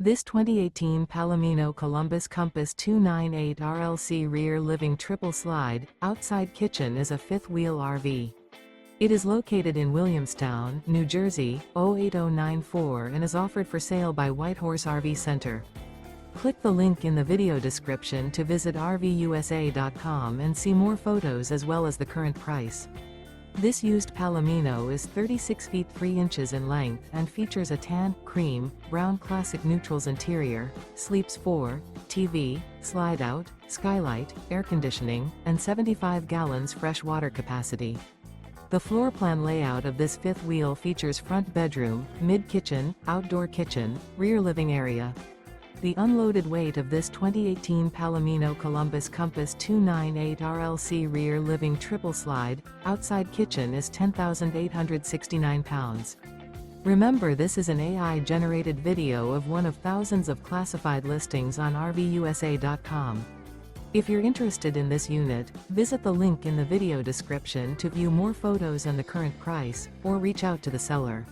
This 2018 Palomino Columbus Compass 298 RLC rear living triple slide, outside kitchen is a fifth-wheel RV. It is located in Williamstown, New Jersey, 08094 and is offered for sale by Whitehorse RV Center. Click the link in the video description to visit RVUSA.com and see more photos as well as the current price. This used Palomino is 36 feet 3 inches in length and features a tan, cream, brown classic neutrals interior, sleeps 4, TV, slide-out, skylight, air conditioning, and 75 gallons fresh water capacity. The floor plan layout of this fifth wheel features front bedroom, mid-kitchen, outdoor kitchen, rear living area. The unloaded weight of this 2018 Palomino Columbus Compass 298 RLC rear living triple slide, outside kitchen is 10,869 pounds. Remember, this is an AI-generated video of one of thousands of classified listings on RVUSA.com. If you're interested in this unit, visit the link in the video description to view more photos and the current price, or reach out to the seller.